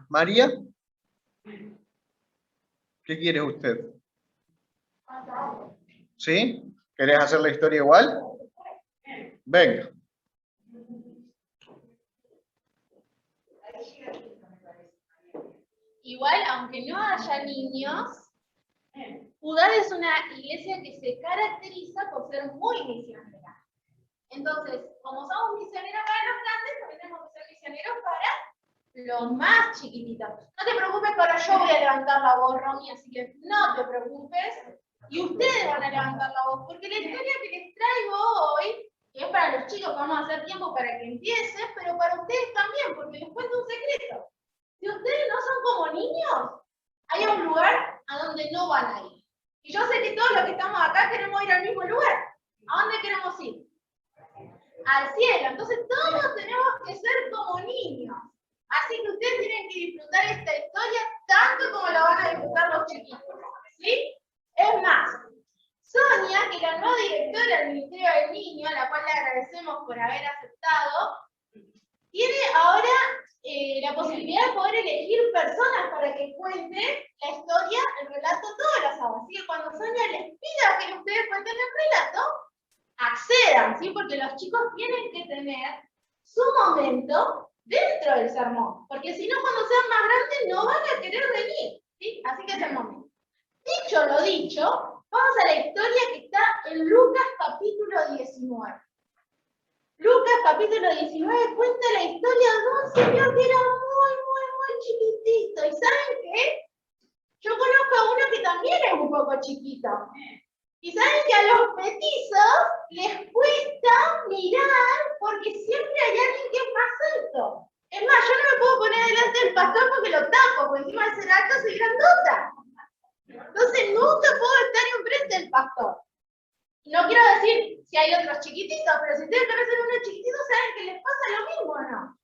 María, ¿qué quiere usted? ¿Sí? ¿Querés hacer la historia igual? Venga. Igual, aunque no haya niños, Judá es una iglesia que se caracteriza por ser muy misionera. Entonces, como somos misioneros para los grandes, también tenemos que ser misioneros para los más chiquititos. No te preocupes que ahora yo voy a levantar la voz, Romy, así que no te preocupes. Y ustedes van a levantar la voz, porque la historia que les traigo hoy, que es para los chicos, vamos a hacer tiempo para que empiecen, pero para ustedes también, porque les cuento un secreto. Si ustedes no son como niños, hay un lugar a donde no van a ir. Y yo sé que todos los que estamos acá queremos ir al mismo lugar. ¿A dónde queremos ir? Al cielo. Entonces todos tenemos que ser como niños. Así que ustedes tienen que disfrutar esta historia tanto como la van a disfrutar los chiquitos. ¿Sí? Es más, Sonia, que es la nueva directora del Ministerio del Niño, a la cual le agradecemos por haber aceptado, tiene ahora la posibilidad de poder elegir personas para que cuenten la historia, el relato todos los sábados. Así que cuando Sonia les pida que ustedes cuenten el relato, accedan, ¿sí? Porque los chicos tienen que tener su momento dentro del sermón, porque si no, cuando sean más grandes no van a querer venir, ¿sí? Así que es el momento. Dicho lo dicho, vamos a la historia que está en Lucas capítulo 19. Lucas capítulo 19 cuenta la historia de un señor que era muy chiquitito. ¿Y saben qué? Yo conozco a uno que también es un poco chiquito. Y saben que a los petizos les cuesta mirar porque siempre hay alguien que es más alto. Es más, yo no me puedo poner delante del pastor porque lo tapo, porque encima de ser alto soy grandota. Entonces nunca puedo estar enfrente del pastor. No quiero decir si hay otros chiquititos, pero si ustedes conocen a unos chiquititos, saben que les pasa lo mismo, ¿no?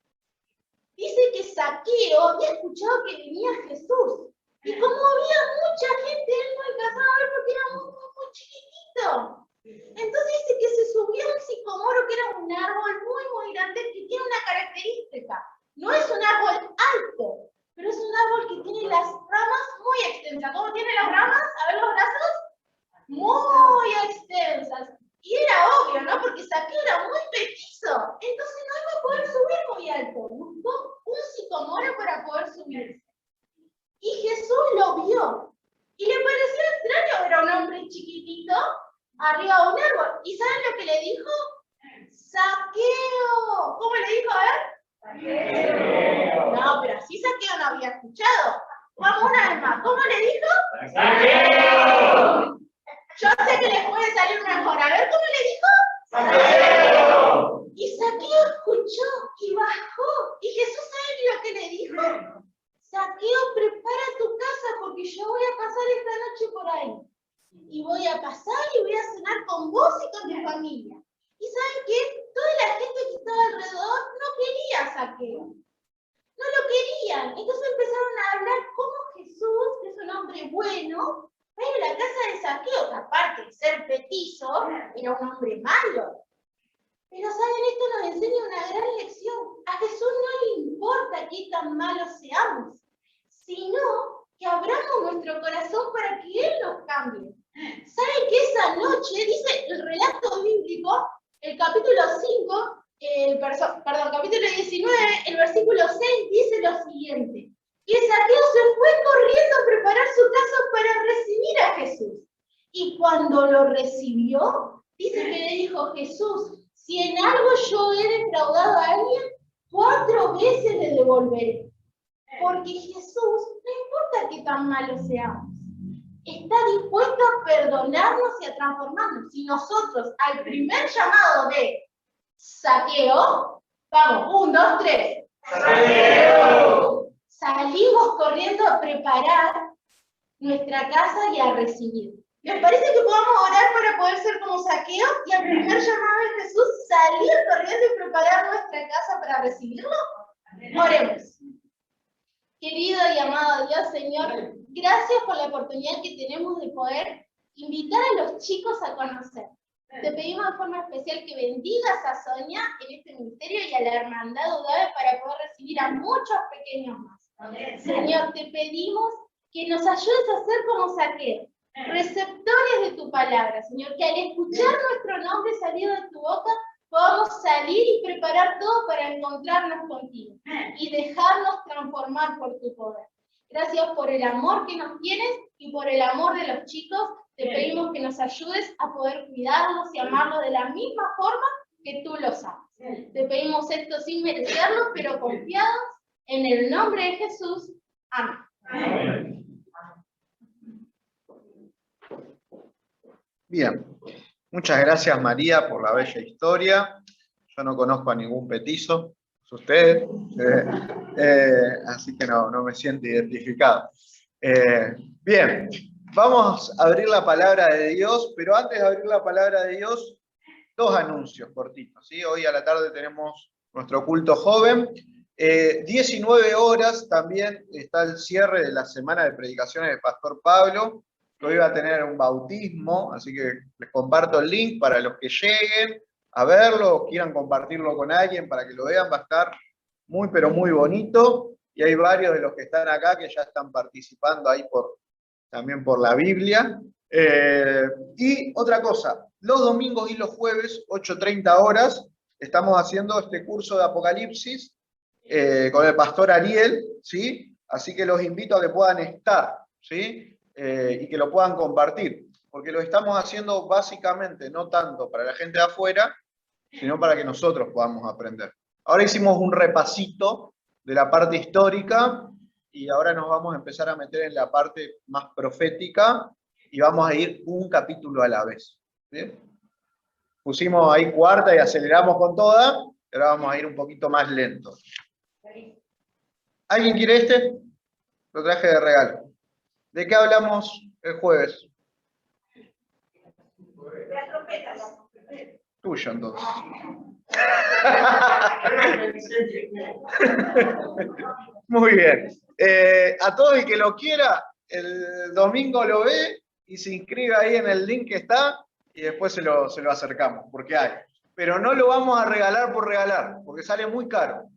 Dice que Zaqueo había escuchado que venía Jesús. Y como había mucha gente, él no alcanzaba a ver porque era muy chiquitito. Entonces dice que se subió a un sicomoro, que era un árbol muy grande, que tiene una característica. No es un árbol alto, pero es un árbol que tiene las ramas muy extensas. ¿Cómo tiene las ramas? A ver los brazos. Muy extensas. Y era obvio, ¿no? Porque Zaqueo era muy petizo. Entonces no iba a poder subir muy alto. Buscó un sicomoro para poder subirse. Y Jesús lo vio. Y le pareció extraño ver a un hombre chiquitito arriba de un árbol. ¿Y saben lo que le dijo? ¡Zaqueo! ¿Cómo le dijo? A ver. ¡Zaqueo! No, pero así Zaqueo no había escuchado. Vamos una vez más. ¿Cómo le dijo? ¡Zaqueo! Yo sé que les puede salir mejor. A ver, ¿cómo le dijo? ¡Zaqueo! Y Zaqueo escuchó y bajó. Y Jesús, ¿sabe lo que le dijo? Zaqueo, prepara tu casa porque yo voy a pasar esta noche por ahí. Y voy a pasar y voy a cenar con vos y con tu familia. ¿Y saben qué? Toda la gente que estaba alrededor no quería a Zaqueo. No lo querían. Entonces empezaron a hablar cómo Jesús, que es un hombre bueno, va a ir a la casa de Zaqueo, que aparte de ser petizo, era un hombre malo. Pero ¿saben? Esto nos enseña una gran lección. A Jesús no le importa qué tan malos seamos, sino que abramos nuestro corazón para que Él nos cambie. ¿Saben que esa noche, dice el relato bíblico, el capítulo 5, capítulo 19, el versículo 6, dice lo siguiente: que Zaqueo se fue corriendo a preparar su casa para recibir a Jesús. Y cuando lo recibió, dice que le dijo: Jesús, si en algo yo he defraudado a alguien, 4 veces le devolveré. Porque Jesús, no importa qué tan malos seamos, está dispuesto a perdonarnos y a transformarnos. Si nosotros, al primer llamado de Zaqueo, vamos, 1, 2, 3. ¡Zaqueo! Salimos corriendo a preparar nuestra casa y a recibir. ¿Les parece que podamos orar para poder ser como Zaqueo y al primer llamado de Jesús salir corriendo y preparar nuestra casa para recibirlo? Oremos. Querido y amado Dios, Señor, gracias por la oportunidad que tenemos de poder invitar a los chicos a conocer. Te pedimos de forma especial que bendigas a Sonia en este ministerio y a la hermandad UDAVE para poder recibir bendecir a muchos pequeños más. Señor, te pedimos que nos ayudes a ser como Zaqueo, receptores de tu palabra, Señor, que al escuchar nuestro nombre salido de tu boca, podamos salir y preparar todo para encontrarnos contigo y dejarnos transformar por tu poder. Gracias por el amor que nos tienes y por el amor de los chicos. Te pedimos que nos ayudes a poder cuidarlos y amarlos de la misma forma que tú los amas. Te pedimos esto sin merecerlo, pero confiados en el nombre de Jesús. Amén. Amén. Bien, muchas gracias María por la bella historia. Yo no conozco a ningún petizo, es usted, así que no me siento identificado. Bien, vamos a abrir la palabra de Dios, pero antes de abrir la palabra de Dios, dos anuncios cortitos, ¿sí? Hoy a la tarde tenemos nuestro culto joven. 19 horas también está el cierre de la semana de predicaciones del Pastor Pablo. Hoy va a tener un bautismo, así que les comparto el link para los que lleguen a verlo o quieran compartirlo con alguien para que lo vean. Va a estar muy, pero muy bonito. Y hay varios de los que están acá que ya están participando ahí también por la Biblia. Y otra cosa, los domingos y los jueves, 8:30 horas, estamos haciendo este curso de Apocalipsis con el pastor Ariel, ¿sí? Así que los invito a que puedan estar, ¿sí? Y que lo puedan compartir, porque lo estamos haciendo básicamente, no tanto para la gente de afuera, sino para que nosotros podamos aprender. Ahora hicimos un repasito de la parte histórica y ahora nos vamos a empezar a meter en la parte más profética y vamos a ir un capítulo a la vez. ¿Bien? Pusimos ahí cuarta y aceleramos con toda, pero ahora vamos a ir un poquito más lento. ¿Alguien quiere este? Lo traje de regalo. ¿De qué hablamos el jueves? Las trompetas. Tuyo, entonces. Muy bien. A todo el que lo quiera, el domingo lo ve y se inscribe ahí en el link que está y después se lo acercamos, porque hay. Pero no lo vamos a regalar por regalar, porque sale muy caro.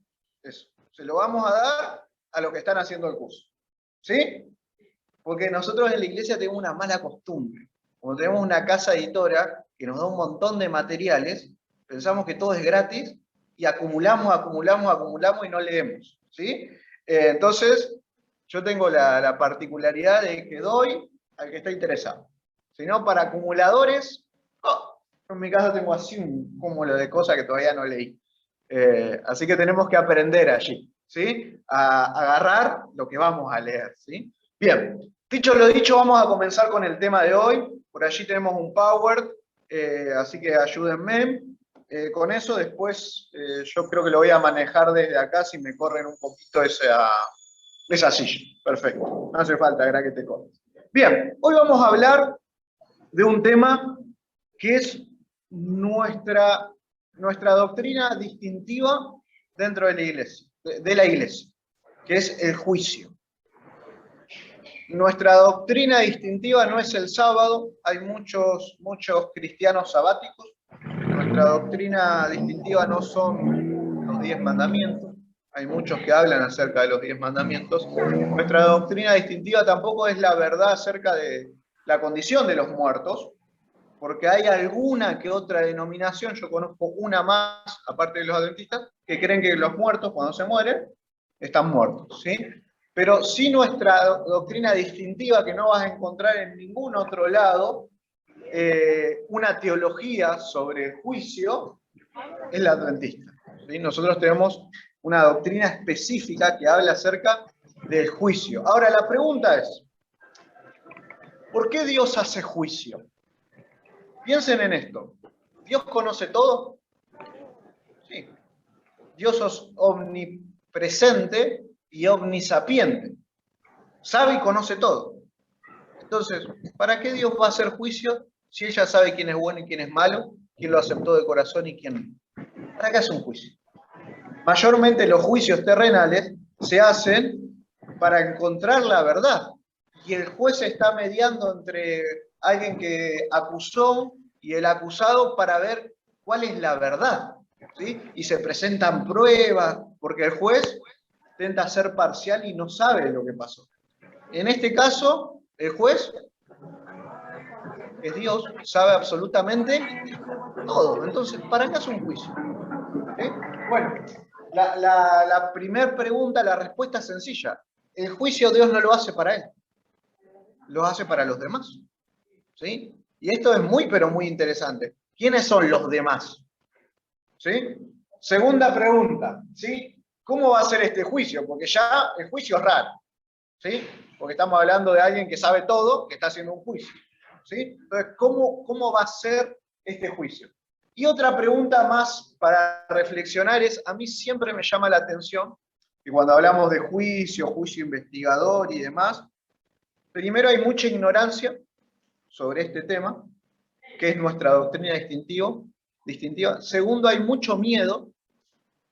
Eso. Se lo vamos a dar a los que están haciendo el curso. ¿Sí? Porque nosotros en la iglesia tenemos una mala costumbre. Como tenemos una casa editora que nos da un montón de materiales, pensamos que todo es gratis y acumulamos y no leemos. ¿Sí? Entonces, yo tengo la particularidad de que doy al que está interesado. Si no, para acumuladores, en mi casa tengo así un cúmulo de cosas que todavía no leí. Así que tenemos que aprender allí, ¿sí? A agarrar lo que vamos a leer, ¿sí? Bien, dicho lo dicho, vamos a comenzar con el tema de hoy. Por allí tenemos un PowerPoint, así que ayúdenme. Con eso después yo creo que lo voy a manejar desde acá si me corren un poquito esa silla. Perfecto, no hace falta que te corres. Bien, hoy vamos a hablar de un tema que es nuestra doctrina distintiva dentro de la iglesia, que es el juicio. Nuestra doctrina distintiva no es el sábado, hay muchos cristianos sabáticos. Nuestra doctrina distintiva no son los 10 mandamientos, hay muchos que hablan acerca de los 10 mandamientos. Nuestra doctrina distintiva tampoco es la verdad acerca de la condición de los muertos, porque hay alguna que otra denominación, yo conozco una más, aparte de los adventistas, que creen que los muertos cuando se mueren, están muertos, ¿sí? Pero sí nuestra doctrina distintiva, que no vas a encontrar en ningún otro lado, una teología sobre el juicio, es la adventista, ¿sí? Nosotros tenemos una doctrina específica que habla acerca del juicio. Ahora la pregunta es, ¿por qué Dios hace juicio? Piensen en esto. ¿Dios conoce todo? Sí. Dios es omnipresente y omnisapiente. Sabe y conoce todo. Entonces, ¿para qué Dios va a hacer juicio si Él ya sabe quién es bueno y quién es malo, quién lo aceptó de corazón y quién no? ¿Para qué hace un juicio? Mayormente los juicios terrenales se hacen para encontrar la verdad. Y el juez está mediando entre alguien que acusó y el acusado para ver cuál es la verdad, ¿sí? Y se presentan pruebas, porque el juez intenta ser parcial y no sabe lo que pasó. En este caso, el juez es Dios, sabe absolutamente todo. Entonces, ¿para qué hace un juicio? ¿Sí? Bueno, la primera pregunta, la respuesta es sencilla. El juicio Dios no lo hace para él, lo hace para los demás. ¿Sí? Y esto es muy, pero muy interesante. ¿Quiénes son los demás? ¿Sí? Segunda pregunta, ¿sí? ¿Cómo va a ser este juicio? Porque ya el juicio es raro, ¿sí? Porque estamos hablando de alguien que sabe todo, que está haciendo un juicio, ¿sí? Entonces, ¿cómo va a ser este juicio? Y otra pregunta más para reflexionar es, a mí siempre me llama la atención que cuando hablamos de juicio, juicio investigador y demás, primero hay mucha ignorancia sobre este tema, que es nuestra doctrina distintiva. Segundo, hay mucho miedo,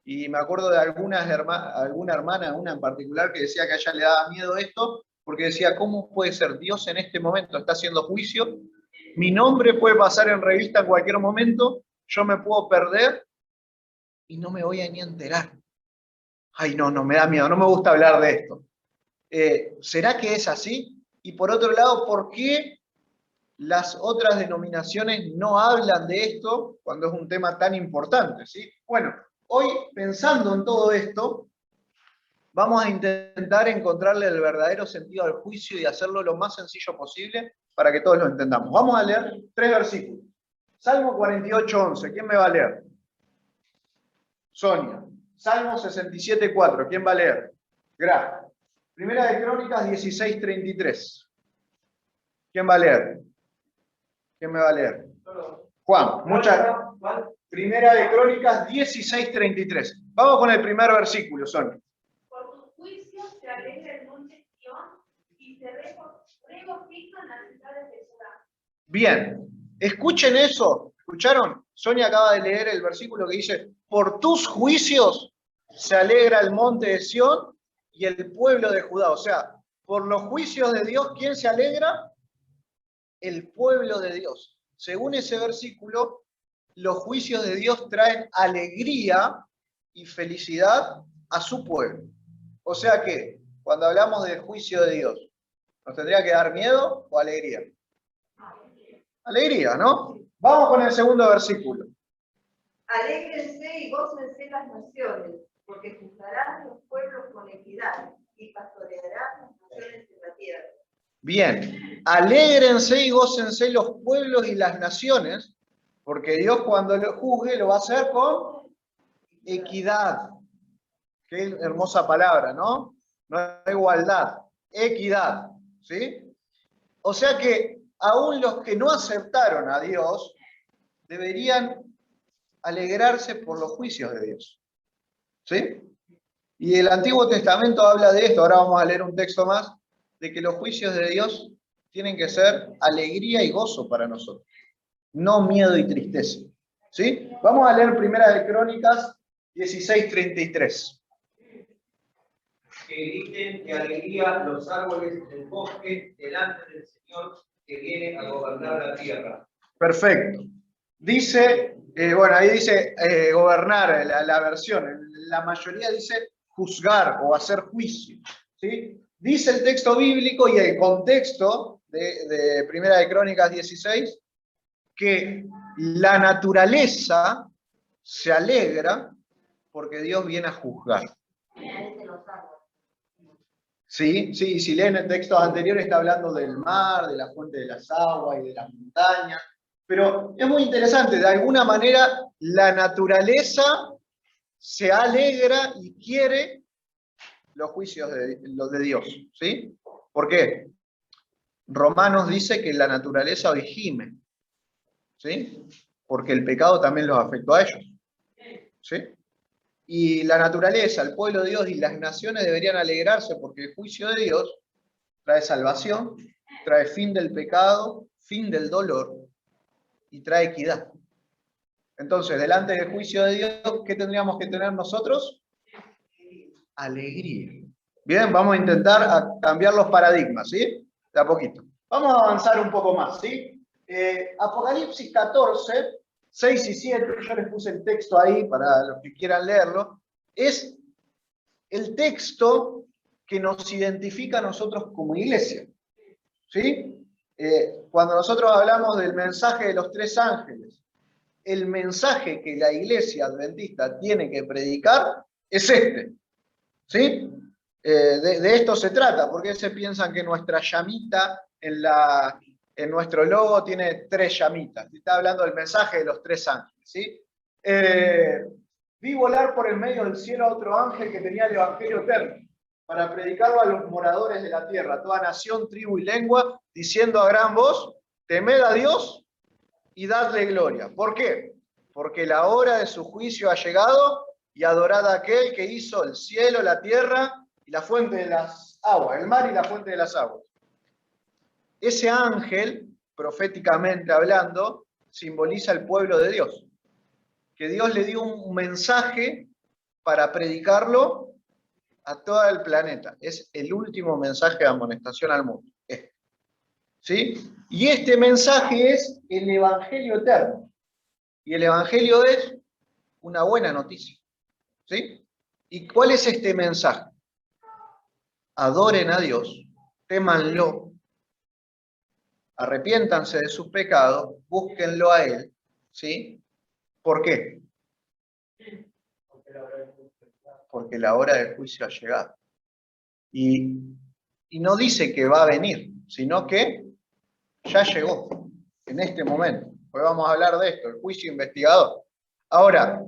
y me acuerdo de alguna hermana, una en particular, que decía que a ella le daba miedo esto, porque decía, ¿cómo puede ser? Dios en este momento está haciendo juicio, mi nombre puede pasar en revista en cualquier momento, yo me puedo perder y no me voy a ni enterar. Ay, no, me da miedo, no me gusta hablar de esto. ¿Será que es así? Y por otro lado, ¿por qué las otras denominaciones no hablan de esto cuando es un tema tan importante? ¿Sí? Bueno, hoy, pensando en todo esto, vamos a intentar encontrarle el verdadero sentido al juicio y hacerlo lo más sencillo posible para que todos lo entendamos. Vamos a leer 3 versículos. Salmo 48:11, ¿quién me va a leer? Sonia. Salmo 67:4, ¿quién va a leer? Graf. Primera de Crónicas 16:33. ¿Quién va a leer? ¿Quién me va a leer? Juan. Primera de Crónicas 16:33. Vamos con el primer versículo, Sonia. Por tus juicios se alegra el monte Sión y se regocija en las ciudades de Judá. Bien, escuchen eso. ¿Escucharon? Sonia acaba de leer el versículo que dice, por tus juicios se alegra el monte de Sión y el pueblo de Judá. O sea, por los juicios de Dios, ¿quién se alegra? El pueblo de Dios. Según ese versículo, los juicios de Dios traen alegría y felicidad a su pueblo. O sea que, cuando hablamos del juicio de Dios, ¿nos tendría que dar miedo o alegría? Alegría, ¿no? Vamos con el segundo versículo. Alégrense y gócense las naciones, porque juzgarán los pueblos con equidad y pastorearán las naciones en la tierra. Bien, alégrense y gócense los pueblos y las naciones, porque Dios cuando lo juzgue lo va a hacer con equidad. Qué hermosa palabra, ¿no? No es igualdad, equidad, ¿sí? O sea que aún los que no aceptaron a Dios deberían alegrarse por los juicios de Dios, ¿sí? Y el Antiguo Testamento habla de esto, ahora vamos a leer un texto más, de que los juicios de Dios tienen que ser alegría y gozo para nosotros, no miedo y tristeza, ¿sí? Vamos a leer Primera de Crónicas 16:33. Que griten de alegría los árboles del bosque delante del Señor que viene a gobernar la tierra. Perfecto. Dice, bueno, ahí dice gobernar, la versión, la mayoría dice juzgar o hacer juicio, ¿sí? Dice el texto bíblico y el contexto de Primera de Crónicas 16 que la naturaleza se alegra porque Dios viene a juzgar. Sí, si leen el texto anterior está hablando del mar, de la fuente de las aguas y de las montañas, pero es muy interesante, de alguna manera la naturaleza se alegra y quiere los juicios de Dios, ¿sí? ¿Por qué? Romanos dice que la naturaleza hoy gime, ¿sí? Porque el pecado también los afectó a ellos, ¿sí? Y la naturaleza, el pueblo de Dios y las naciones deberían alegrarse porque el juicio de Dios trae salvación, trae fin del pecado, fin del dolor y trae equidad. Entonces, delante del juicio de Dios, ¿qué tendríamos que tener nosotros? Alegría. Bien, vamos a intentar cambiar los paradigmas, ¿sí? De a poquito. Vamos a avanzar un poco más, ¿sí? Apocalipsis 14, 6 y 7, yo les puse el texto ahí para los que quieran leerlo, es el texto que nos identifica a nosotros como iglesia. ¿Sí? Cuando nosotros hablamos del mensaje de los 3 ángeles, el mensaje que la iglesia adventista tiene que predicar es este. ¿Sí? De esto se trata. ¿Por qué se piensan que nuestra llamita en nuestro logo tiene 3 llamitas? Está hablando del mensaje de los 3 ángeles. ¿Sí? Vi volar por el medio del cielo a otro ángel que tenía el evangelio eterno, para predicarlo a los moradores de la tierra, a toda nación, tribu y lengua, diciendo a gran voz: temed a Dios y dadle gloria. ¿Por qué? Porque la hora de su juicio ha llegado, y adorad a aquel que hizo el cielo, la tierra y la fuente de las aguas, el mar y la fuente de las aguas. Ese ángel, proféticamente hablando, simboliza el pueblo de Dios, que Dios le dio un mensaje para predicarlo a todo el planeta. Es el último mensaje de amonestación al mundo. ¿Sí? Y este mensaje es el Evangelio eterno. Y el Evangelio es una buena noticia. ¿Sí? ¿Y cuál es este mensaje? Adoren a Dios, témanlo, arrepiéntanse de sus pecados, búsquenlo a Él. ¿Sí? ¿Por qué? Porque la hora del juicio ha llegado. Y no dice que va a venir, sino que ya llegó, en este momento. Hoy vamos a hablar de esto, el juicio investigador. Ahora,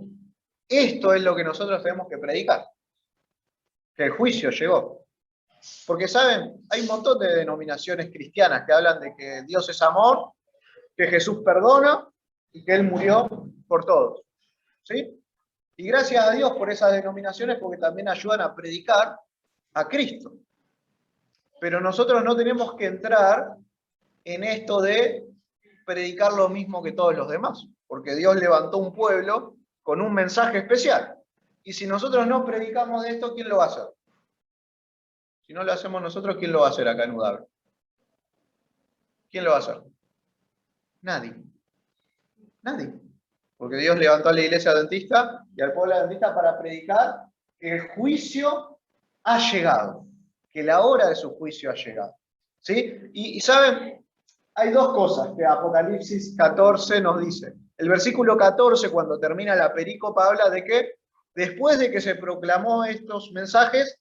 esto es lo que nosotros tenemos que predicar, que el juicio llegó. Porque, ¿saben? Hay un montón de denominaciones cristianas que hablan de que Dios es amor, que Jesús perdona y que Él murió por todos. ¿Sí? Y gracias a Dios por esas denominaciones, porque también ayudan a predicar a Cristo. Pero nosotros no tenemos que entrar en esto de predicar lo mismo que todos los demás, porque Dios levantó un pueblo con un mensaje especial. Y si nosotros no predicamos de esto, ¿quién lo va a hacer? Si no lo hacemos nosotros, ¿quién lo va a hacer acá en Udave? ¿Quién lo va a hacer? Nadie. Nadie. Porque Dios levantó a la iglesia adventista y al pueblo adventista para predicar que el juicio ha llegado, que la hora de su juicio ha llegado. ¿Sí? Y ¿saben? Hay 2 cosas que Apocalipsis 14 nos dice. El versículo 14, cuando termina la perícopa, habla de que después de que se proclamó estos mensajes,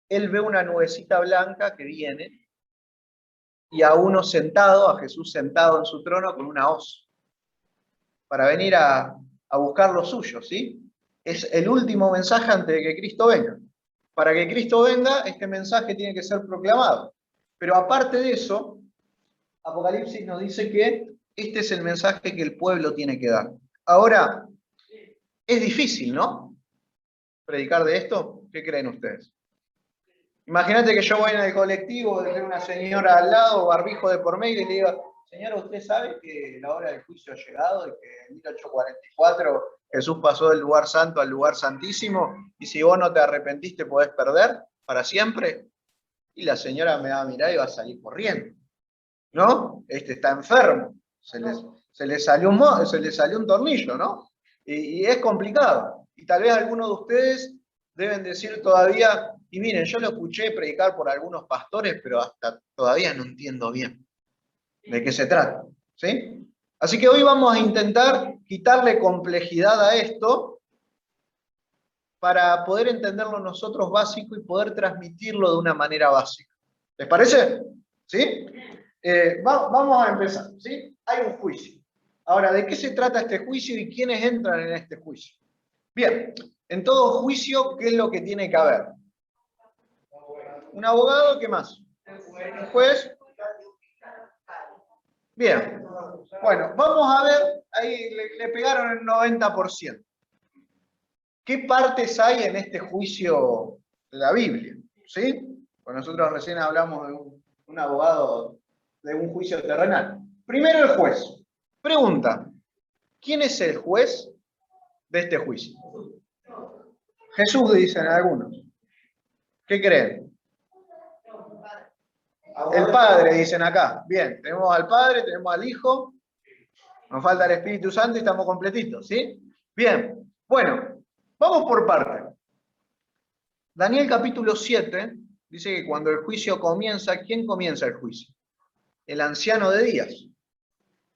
él ve una nubecita blanca que viene y a uno sentado, a Jesús sentado en su trono con una hoz, para venir a buscar lo suyo, ¿sí? Es el último mensaje antes de que Cristo venga. Para que Cristo venga, este mensaje tiene que ser proclamado. Pero aparte de eso, Apocalipsis nos dice que este es el mensaje que el pueblo tiene que dar. Ahora, es difícil, ¿no? Predicar de esto. ¿Qué creen ustedes? Imagínate que yo voy en el colectivo, de una señora al lado, barbijo de por medio, y le digo: señora, ¿usted sabe que la hora del juicio ha llegado? Y que en 1844 Jesús pasó del lugar santo al lugar santísimo, y si vos no te arrepentiste podés perder para siempre. Y la señora me va a mirar y va a salir corriendo. ¿No? Este está enfermo, se le salió un tornillo, ¿no? Y es complicado. Y tal vez algunos de ustedes deben decir todavía: y miren, yo lo escuché predicar por algunos pastores, pero hasta todavía no entiendo bien de qué se trata. ¿Sí? Así que hoy vamos a intentar quitarle complejidad a esto para poder entenderlo nosotros básico y poder transmitirlo de una manera básica. ¿Les parece? ¿Sí? Vamos a empezar, ¿sí? Hay un juicio. Ahora, ¿de qué se trata este juicio y quiénes entran en este juicio? Bien, en todo juicio, ¿qué es lo que tiene que haber? Un abogado, ¿qué más? Un juez. Bien, bueno, vamos a ver, ahí le pegaron el 90%. ¿Qué partes hay en este juicio de la Biblia? ¿Sí? Pues nosotros recién hablamos de un abogado de un juicio terrenal. Primero el juez. Pregunta: ¿quién es el juez de este juicio? Jesús, dicen algunos. ¿Qué creen? El Padre, dicen acá. Bien, tenemos al Padre, tenemos al Hijo, nos falta el Espíritu Santo y estamos completitos, ¿sí? Bien, bueno, vamos por partes. Daniel capítulo 7 dice que cuando el juicio comienza, ¿quién comienza el juicio? El anciano de días.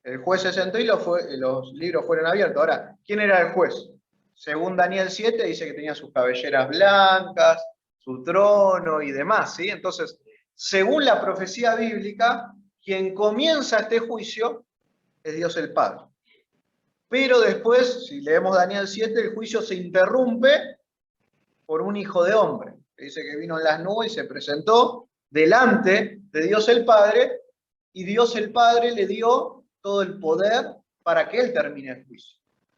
El juez se sentó y los libros fueron abiertos. Ahora, ¿quién era el juez? Según Daniel 7 dice que tenía sus cabelleras blancas, su trono y demás, ¿sí? Entonces, según la profecía bíblica, quien comienza este juicio es Dios el Padre. Pero después, si leemos Daniel 7, el juicio se interrumpe por un hijo de hombre. Dice que vino en las nubes y se presentó delante de Dios el Padre, y Dios el Padre le dio todo el poder para que él termine el juicio.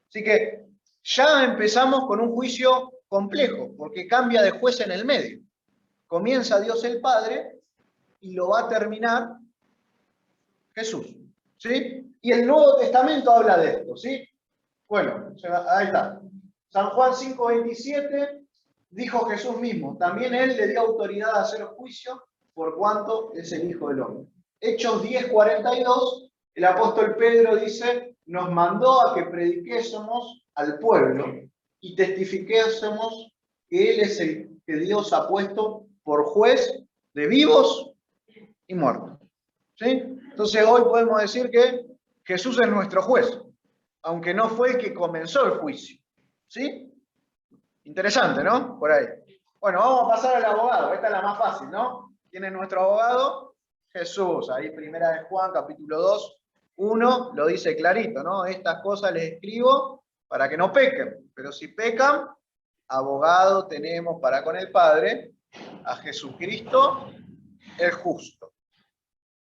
Así que ya empezamos con un juicio complejo, porque cambia de juez en el medio. Comienza Dios el Padre y lo va a terminar Jesús, ¿sí? Y el Nuevo Testamento habla de esto, ¿sí? Bueno, ahí está. San Juan 5:27 dijo Jesús mismo, también él le dio autoridad a hacer juicio por cuanto es el Hijo del Hombre. Hechos 10:42, el apóstol Pedro dice, nos mandó a que prediquésemos al pueblo y testifiquésemos que él es el que Dios ha puesto por juez de vivos y muertos. ¿Sí? Entonces hoy podemos decir que Jesús es nuestro juez, aunque no fue el que comenzó el juicio. ¿Sí? Interesante, ¿no? Por ahí. Bueno, vamos a pasar al abogado. Esta es la más fácil, ¿no? ¿Quién es nuestro abogado? Jesús. Ahí primera de Juan, capítulo 2, 1, lo dice clarito, ¿no? Estas cosas les escribo para que no pequen. Pero si pecan, abogado tenemos para con el Padre, a Jesucristo, el justo.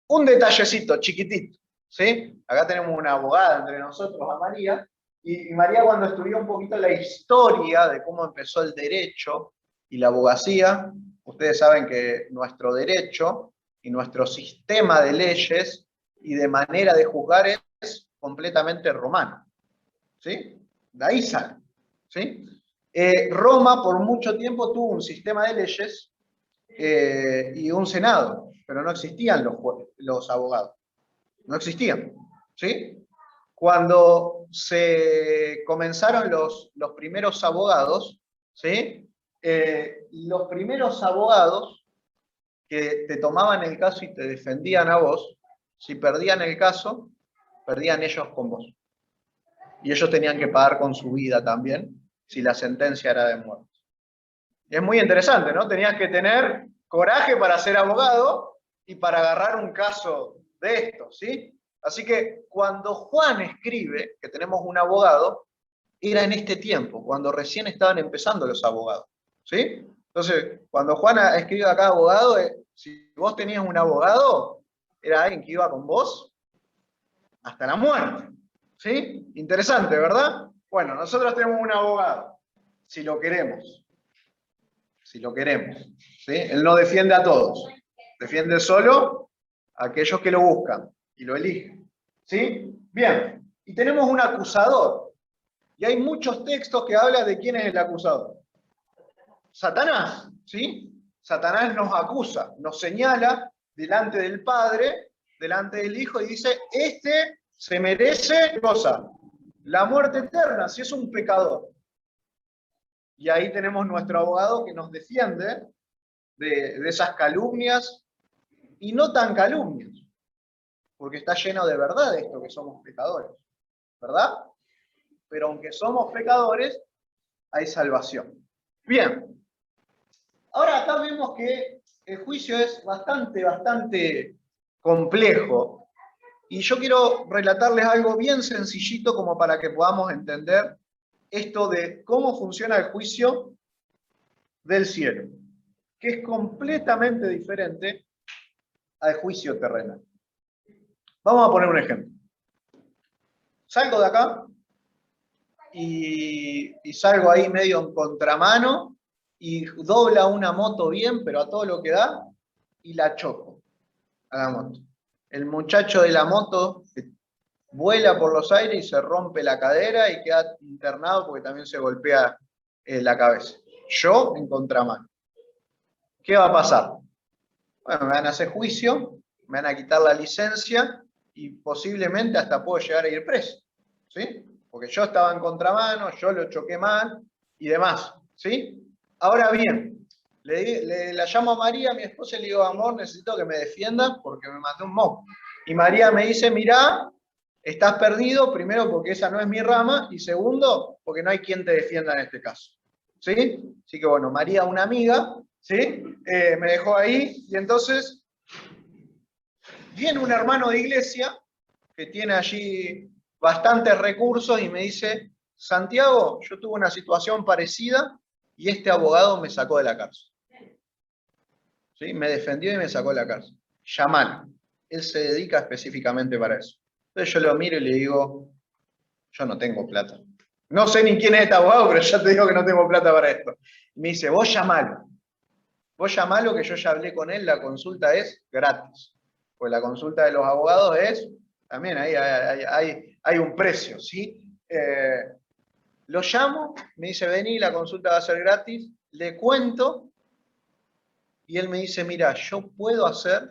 Un detallecito chiquitito, ¿sí? Acá tenemos una abogada entre nosotros, a María, y María cuando estudió un poquito la historia de cómo empezó el derecho y la abogacía, ustedes saben que nuestro derecho y nuestro sistema de leyes y de manera de juzgar es completamente romano, ¿sí? De ahí sale, ¿sí? Roma por mucho tiempo tuvo un sistema de leyes y un senado, pero no existían los abogados, no existían, ¿sí? Cuando se comenzaron los primeros abogados, ¿sí? Los primeros abogados que te tomaban el caso y te defendían a vos, si perdían el caso, perdían ellos con vos. Y ellos tenían que pagar con su vida también, si la sentencia era de muerte. Y es muy interesante, ¿no? Tenías que tener coraje para ser abogado y para agarrar un caso de esto, ¿sí? Así que cuando Juan escribe que tenemos un abogado, era en este tiempo, cuando recién estaban empezando los abogados, ¿sí? Entonces, cuando Juan escribe acá abogado, si vos tenías un abogado, era alguien que iba con vos hasta la muerte, ¿sí? Interesante, ¿verdad? Bueno, nosotros tenemos un abogado, si lo queremos. Si lo queremos, ¿sí? Él no defiende a todos, defiende solo a aquellos que lo buscan y lo eligen, ¿sí? Bien, y tenemos un acusador, y hay muchos textos que hablan de quién es el acusador. Satanás, ¿sí? Satanás nos acusa, nos señala delante del Padre, delante del Hijo, y dice, este se merece, cosa, la muerte eterna, si es un pecador. Y ahí tenemos nuestro abogado que nos defiende de esas calumnias, y no tan calumnias, porque está lleno de verdad esto que somos pecadores, ¿verdad? Pero aunque somos pecadores, hay salvación. Bien, ahora acá vemos que el juicio es bastante complejo, y yo quiero relatarles algo bien sencillito como para que podamos entender esto de cómo funciona el juicio del cielo, que es completamente diferente al juicio terrenal. Vamos a poner un ejemplo. Salgo de acá y salgo ahí medio en contramano y dobla una moto bien, pero a todo lo que da, y la choco a la moto. El muchacho de la moto vuela por los aires y se rompe la cadera y queda internado porque también se golpea la cabeza. Yo en contramano. ¿Qué va a pasar? Bueno, me van a hacer juicio, me van a quitar la licencia y posiblemente hasta puedo llegar a ir preso, ¿sí? Porque yo estaba en contramano, yo lo choqué mal y demás, ¿sí? Ahora bien, La llamo a María, mi esposa, y le digo, amor, necesito que me defiendas porque me maté un moco. Y María me dice, mirá, estás perdido, primero porque esa no es mi rama, y segundo, porque no hay quien te defienda en este caso. ¿Sí? Así que bueno, María, una amiga, ¿sí? Me dejó ahí, y entonces viene un hermano de iglesia que tiene allí bastantes recursos y me dice, Santiago, yo tuve una situación parecida y este abogado me sacó de la cárcel. ¿Sí? Me defendió y me sacó de la cárcel. Llamalo. Él se dedica específicamente para eso. Entonces yo lo miro y le digo, yo no tengo plata. No sé ni quién es este abogado, pero ya te digo que no tengo plata para esto. Y me dice, vos llamalo. Vos llamalo, que yo ya hablé con él, la consulta es gratis. Pues la consulta de los abogados es, también ahí hay un precio, ¿sí? Lo llamo, me dice, vení, la consulta va a ser gratis, le cuento, y él me dice, mira, yo puedo hacer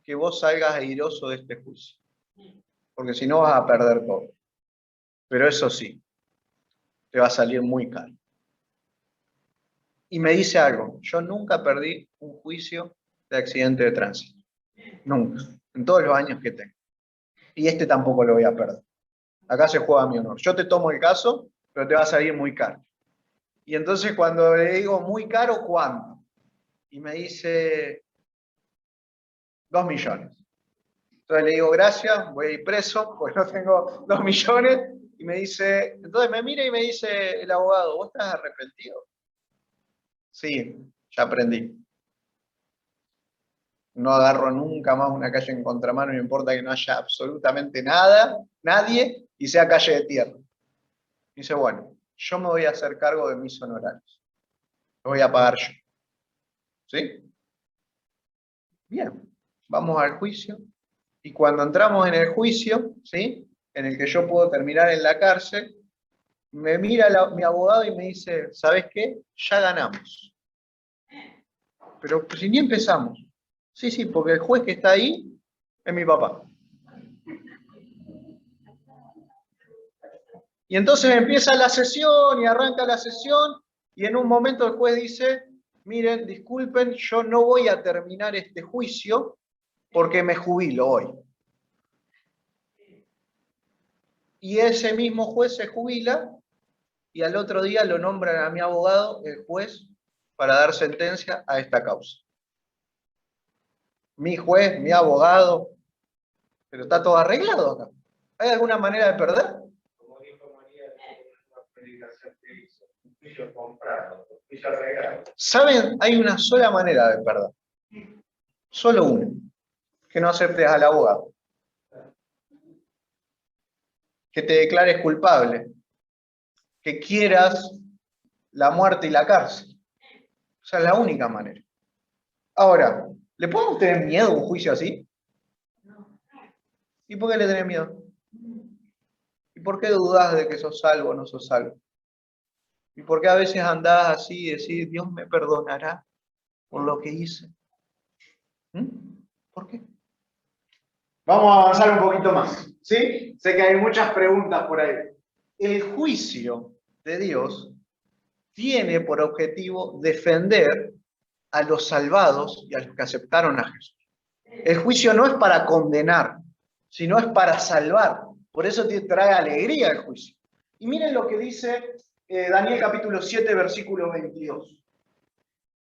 que vos salgas airoso de este juicio, porque si no vas a perder todo. Pero eso sí, te va a salir muy caro. Y me dice algo, yo nunca perdí un juicio de accidente de tránsito. Nunca, en todos los años que tengo. Y este tampoco lo voy a perder. Acá se juega mi honor. Yo te tomo el caso, pero te va a salir muy caro. Y entonces cuando le digo muy caro, ¿cuánto? Y me dice 2 millones. Entonces le digo, gracias, voy a ir preso, porque no tengo 2 millones. Y me dice, entonces me mira y me dice el abogado, ¿vos estás arrepentido? Sí, ya aprendí. No agarro nunca más una calle en contramano, no importa que no haya absolutamente nada, nadie, y sea calle de tierra. Dice, bueno, yo me voy a hacer cargo de mis honorarios. Lo voy a pagar yo. ¿Sí? Bien, vamos al juicio. Y cuando entramos en el juicio, ¿sí? En el que yo puedo terminar en la cárcel, me mira mi abogado y me dice, ¿sabes qué? Ya ganamos. Pero si ni empezamos. Sí, sí, porque el juez que está ahí es mi papá. Y entonces empieza la sesión y arranca la sesión y en un momento el juez dice, miren, disculpen, yo no voy a terminar este juicio porque me jubilo hoy. Y ese mismo juez se jubila y al otro día lo nombran a mi abogado, el juez, para dar sentencia a esta causa. Mi juez, mi abogado, pero está todo arreglado acá. ¿Hay alguna manera de perder? Como dijo María en una predicación que hizo, un juicio comprado, un juicio arreglado. ¿Saben? Hay una sola manera de perder. Solo una. Que no aceptes al abogado. Que te declares culpable. Que quieras la muerte y la cárcel. Esa es la única manera. Ahora, ¿le podemos tener miedo a un juicio así? ¿Y por qué le tenés miedo? ¿Y por qué dudás de que sos salvo o no sos salvo? ¿Y por qué a veces andás así y decís, Dios me perdonará por lo que hice? ¿Por qué? Vamos a avanzar un poquito más, ¿sí? Sé que hay muchas preguntas por ahí. El juicio de Dios tiene por objetivo defender a los salvados y a los que aceptaron a Jesús. El juicio no es para condenar, sino es para salvar. Por eso te trae alegría el juicio. Y miren lo que dice Daniel capítulo 7, versículo 22.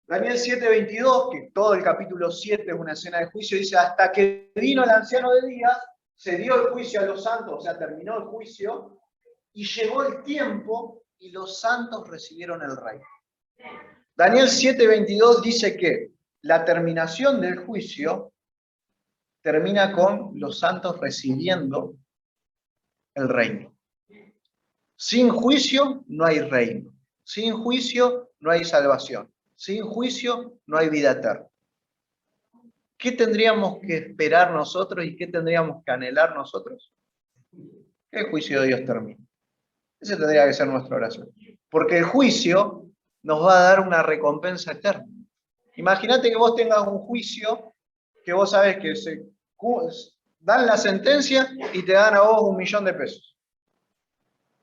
Daniel 7, 22, que todo el capítulo 7 es una escena de juicio, dice, hasta que vino el anciano de días, se dio el juicio a los santos, o sea, terminó el juicio, y llegó el tiempo y los santos recibieron el reino. Daniel 7, 22 dice que la terminación del juicio termina con los santos recibiendo el reino. Sin juicio no hay reino. Sin juicio no hay salvación. Sin juicio no hay vida eterna. ¿Qué tendríamos que esperar nosotros y qué tendríamos que anhelar nosotros? Que el juicio de Dios termine. Esa tendría que ser nuestra oración. Porque el juicio nos va a dar una recompensa eterna. Imagínate que vos tengas un juicio que vos sabés que se dan la sentencia y te dan a vos 1 millón de pesos.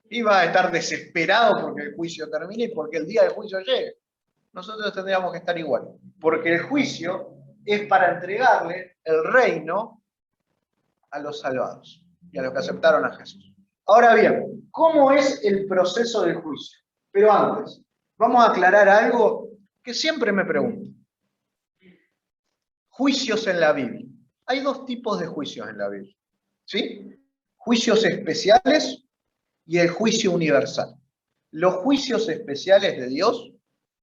Y vas a estar desesperado porque el juicio termine y porque el día del juicio llegue. nosotros tendríamos que estar igual. Porque el juicio es para entregarle el reino a los salvados y a los que aceptaron a Jesús. Ahora bien, ¿cómo es el proceso del juicio? Pero antes, vamos a aclarar algo que siempre me pregunto. Juicios en la Biblia. Hay dos tipos de juicios en la Biblia, ¿sí? Juicios especiales y el juicio universal. Los juicios especiales de Dios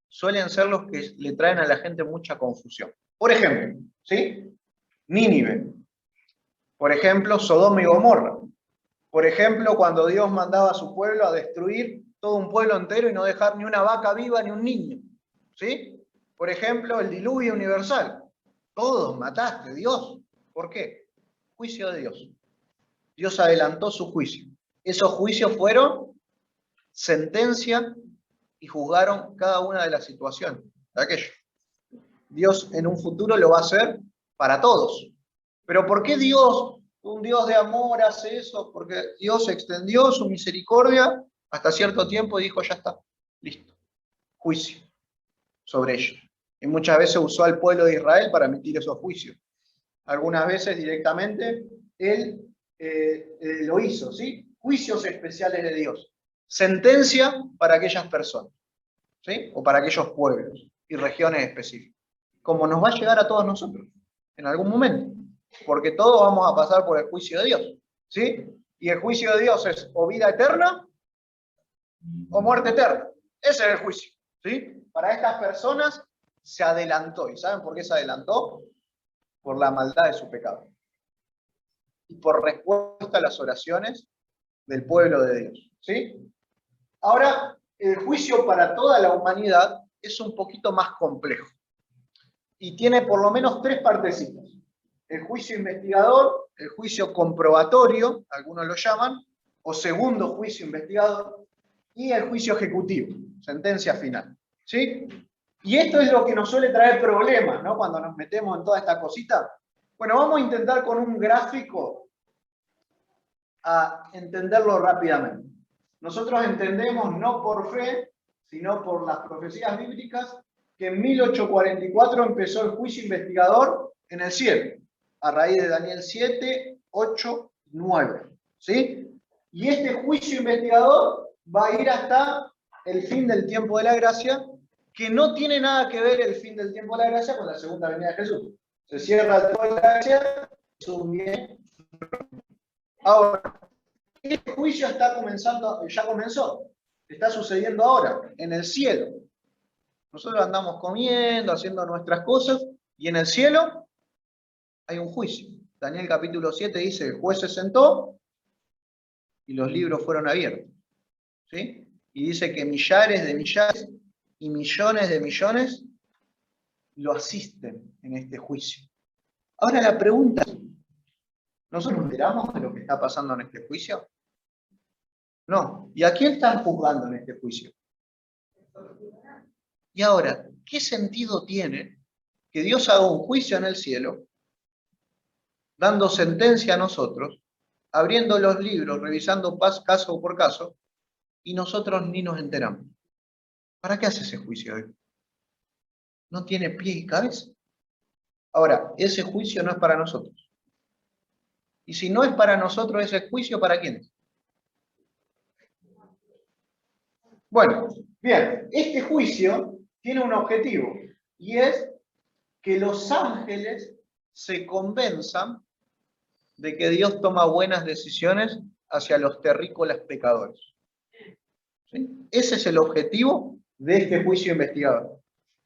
suelen ser los que le traen a la gente mucha confusión. Por ejemplo, ¿sí? Nínive. Por ejemplo, Sodoma y Gomorra. Por ejemplo, cuando Dios mandaba a su pueblo a destruir todo un pueblo entero y no dejar ni una vaca viva ni un niño. ¿Sí? Por ejemplo, el diluvio universal. Todos mataste, Dios. ¿Por qué? Juicio de Dios. Dios adelantó su juicio. Esos juicios fueron sentencia y juzgaron cada una de las situaciones de aquello. Dios en un futuro lo va a hacer para todos. Pero ¿por qué Dios, un Dios de amor, hace eso? Porque Dios extendió su misericordia hasta cierto tiempo y dijo, ya está, listo. Juicio sobre ellos. Y muchas veces usó al pueblo de Israel para emitir esos juicios. Algunas veces directamente Él lo hizo, ¿sí? Juicios especiales de Dios. Sentencia para aquellas personas, ¿sí? O para aquellos pueblos y regiones específicas. Como nos va a llegar a todos nosotros, en algún momento. Porque todos vamos a pasar por el juicio de Dios, ¿sí? Y el juicio de Dios es o vida eterna o muerte eterna. Ese es el juicio, ¿sí? Para estas personas se adelantó. ¿Y saben por qué se adelantó? Por la maldad de su pecado. Y por respuesta a las oraciones del pueblo de Dios, ¿sí? Ahora, el juicio para toda la humanidad es un poquito más complejo. Y tiene por lo menos tres partecitas. El juicio investigador, el juicio comprobatorio, algunos lo llaman, o segundo juicio investigador, y el juicio ejecutivo, sentencia final, ¿sí? Y esto es lo que nos suele traer problemas, ¿no? Cuando nos metemos en toda esta cosita. Bueno, vamos a intentar con un gráfico a entenderlo rápidamente. Nosotros entendemos no por fe, sino por las profecías bíblicas, que en 1844 empezó el juicio investigador en el cielo, a raíz de Daniel 7, 8, 9, ¿sí? Y este juicio investigador va a ir hasta el fin del tiempo de la gracia, que no tiene nada que ver el fin del tiempo de la gracia con la segunda venida de Jesús. Se cierra el tiempo de la gracia, Jesús viene. Ahora, este juicio está comenzando, ya comenzó, está sucediendo ahora, en el cielo. Nosotros andamos comiendo, haciendo nuestras cosas, y en el cielo hay un juicio. Daniel capítulo 7 dice, el juez se sentó y los libros fueron abiertos, ¿sí? Y dice que millares de millares y millones de millones lo asisten en este juicio. Ahora la pregunta es, ¿nosotros nos enteramos de lo que está pasando en este juicio? No. ¿Y a quién están juzgando en este juicio? Y ahora, ¿qué sentido tiene que Dios haga un juicio en el cielo, dando sentencia a nosotros, abriendo los libros, revisando caso por caso, y nosotros ni nos enteramos? ¿Para qué hace ese juicio hoy? ¿No tiene pie y cabeza? Ahora, ese juicio no es para nosotros. Y si no es para nosotros ese juicio, ¿para quién es? Bueno, bien, este juicio tiene un objetivo, y es que los ángeles se convenzan de que Dios toma buenas decisiones hacia los terrícolas pecadores. ¿Sí? Ese es el objetivo de este juicio investigador.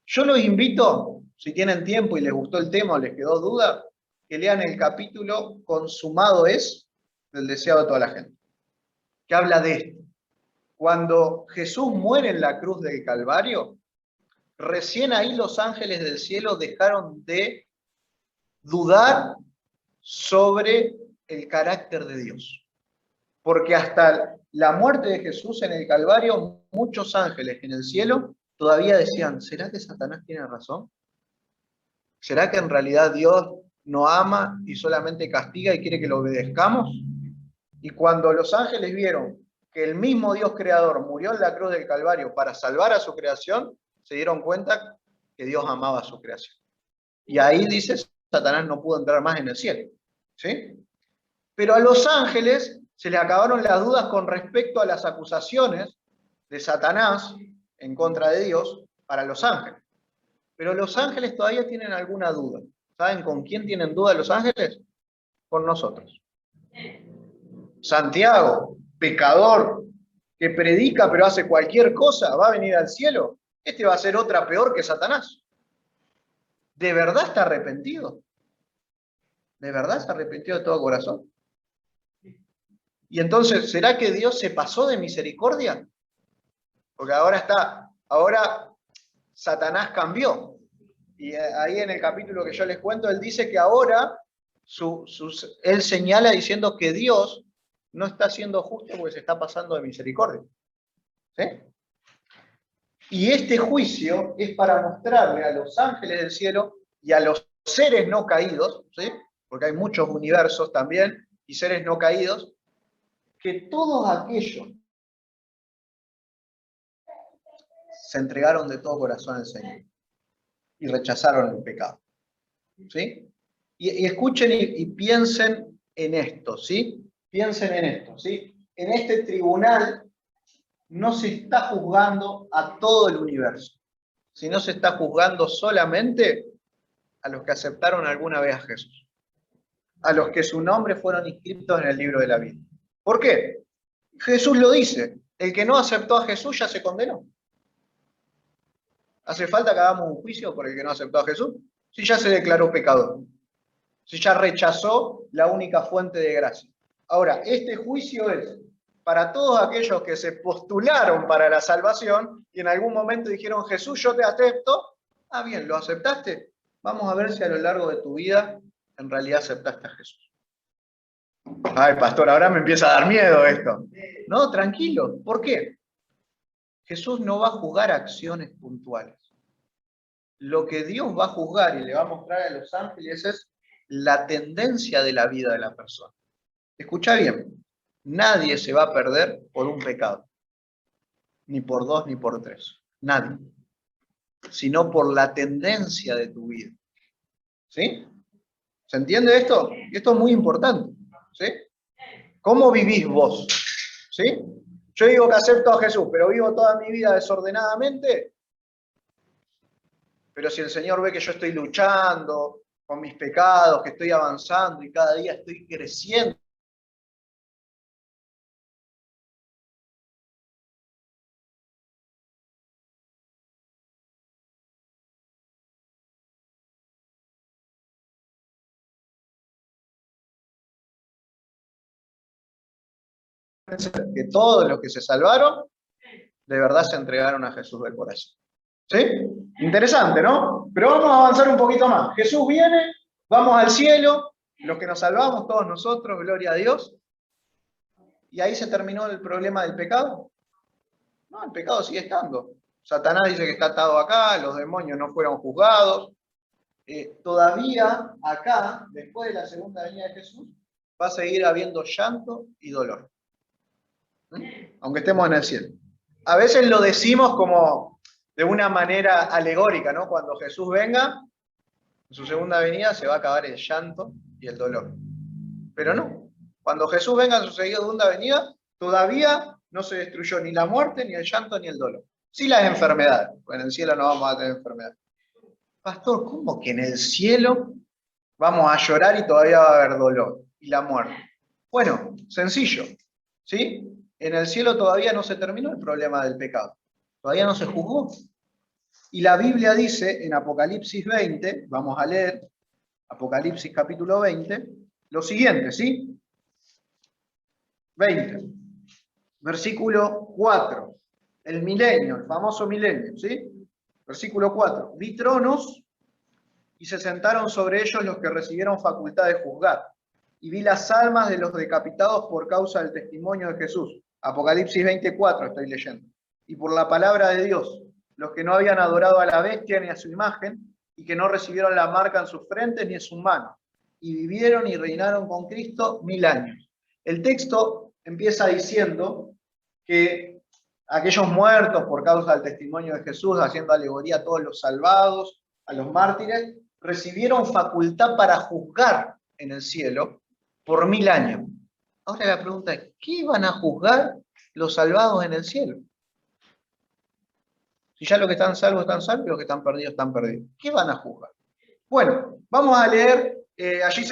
Yo los invito, si tienen tiempo y les gustó el tema o les quedó duda, que lean el capítulo Consumado es, del deseado de toda la gente, que habla de esto. Cuando Jesús muere en la cruz del Calvario, recién ahí los ángeles del cielo dejaron de dudar sobre el carácter de Dios. Porque hasta la muerte de Jesús en el Calvario, muchos ángeles en el cielo todavía decían, ¿será que Satanás tiene razón? ¿Será que en realidad Dios no ama y solamente castiga y quiere que lo obedezcamos? Y cuando los ángeles vieron que el mismo Dios creador murió en la cruz del Calvario para salvar a su creación, se dieron cuenta que Dios amaba a su creación. Y ahí dice, Satanás no pudo entrar más en el cielo. ¿Sí? Pero a los ángeles se les acabaron las dudas con respecto a las acusaciones de Satanás en contra de Dios para los ángeles. Pero los ángeles todavía tienen alguna duda. ¿Saben con quién tienen duda los ángeles? Con nosotros. Santiago, pecador, que predica pero hace cualquier cosa, ¿va a venir al cielo? Este va a ser otra peor que Satanás. ¿De verdad está arrepentido? ¿De verdad se arrepintió de todo corazón? Y entonces, ¿será que Dios se pasó de misericordia? Porque ahora Satanás cambió. Y ahí en el capítulo que yo les cuento, él dice que ahora él señala diciendo que Dios no está siendo justo porque se está pasando de misericordia. ¿Sí? Y este juicio es para mostrarle a los ángeles del cielo y a los seres no caídos, ¿sí? Porque hay muchos universos también y seres no caídos, que todos aquellos se entregaron de todo corazón al Señor y rechazaron el pecado. ¿Sí? Y escuchen y piensen en esto, ¿sí? Piensen en esto, ¿sí? En este tribunal no se está juzgando a todo el universo, sino se está juzgando solamente a los que aceptaron alguna vez a Jesús, a los que su nombre fueron inscritos en el libro de la vida. ¿Por qué? Jesús lo dice, el que no aceptó a Jesús ya se condenó. ¿Hace falta que hagamos un juicio por el que no aceptó a Jesús? Si ya se declaró pecador, si ya rechazó la única fuente de gracia. Ahora, este juicio es para todos aquellos que se postularon para la salvación y en algún momento dijeron, Jesús, yo te acepto. Ah, bien, ¿lo aceptaste? Vamos a ver si a lo largo de tu vida en realidad aceptaste a Jesús. Ay, pastor, ahora me empieza a dar miedo esto. No, tranquilo. ¿Por qué? Jesús no va a juzgar acciones puntuales. Lo que Dios va a juzgar y le va a mostrar a los ángeles es la tendencia de la vida de la persona. Escucha bien, nadie se va a perder por un pecado, ni por 2 ni por 3, nadie, sino por la tendencia de tu vida. ¿Sí? ¿Se entiende esto? Esto es muy importante. ¿Sí? ¿Cómo vivís vos? ¿Sí? Yo digo que acepto a Jesús, pero vivo toda mi vida desordenadamente. Pero si el Señor ve que yo estoy luchando con mis pecados, que estoy avanzando y cada día estoy creciendo, que todos los que se salvaron, de verdad se entregaron a Jesús del corazón. ¿Sí? Interesante, ¿no? Pero vamos a avanzar un poquito más. Jesús viene, vamos al cielo, los que nos salvamos, todos nosotros, gloria a Dios. ¿Y ahí se terminó el problema del pecado? No, el pecado sigue estando. Satanás dice que está atado acá, los demonios no fueron juzgados. Todavía acá, después de la segunda venida de Jesús, va a seguir habiendo llanto y dolor. Aunque estemos en el cielo. A veces lo decimos como de una manera alegórica, ¿no? Cuando Jesús venga, en su segunda venida se va a acabar el llanto y el dolor. Pero no. Cuando Jesús venga en su segunda venida, todavía no se destruyó ni la muerte, ni el llanto, ni el dolor. Sí las enfermedades. Pues en el cielo no vamos a tener enfermedades. Pastor, ¿cómo que en el cielo vamos a llorar y todavía va a haber dolor? Y la muerte. Bueno, sencillo. ¿Sí? En el cielo todavía no se terminó el problema del pecado. Todavía no se juzgó. Y la Biblia dice en Apocalipsis 20, vamos a leer Apocalipsis capítulo 20, lo siguiente, ¿sí? 20, versículo 4, el milenio, el famoso milenio, ¿sí? Versículo 4, vi tronos y se sentaron sobre ellos los que recibieron facultad de juzgar. Y vi las almas de los decapitados por causa del testimonio de Jesús. Apocalipsis 24 estoy leyendo. Y por la palabra de Dios, los que no habían adorado a la bestia ni a su imagen, y que no recibieron la marca en sus frentes ni en sus manos, y vivieron y reinaron con Cristo 1000 años. El texto empieza diciendo que aquellos muertos por causa del testimonio de Jesús, haciendo alegoría a todos los salvados, a los mártires, recibieron facultad para juzgar en el cielo por 1000 años. Ahora la pregunta es, ¿qué van a juzgar los salvados en el cielo? Si ya los que están salvos y los que están perdidos están perdidos. ¿Qué van a juzgar? Bueno, vamos a leer allí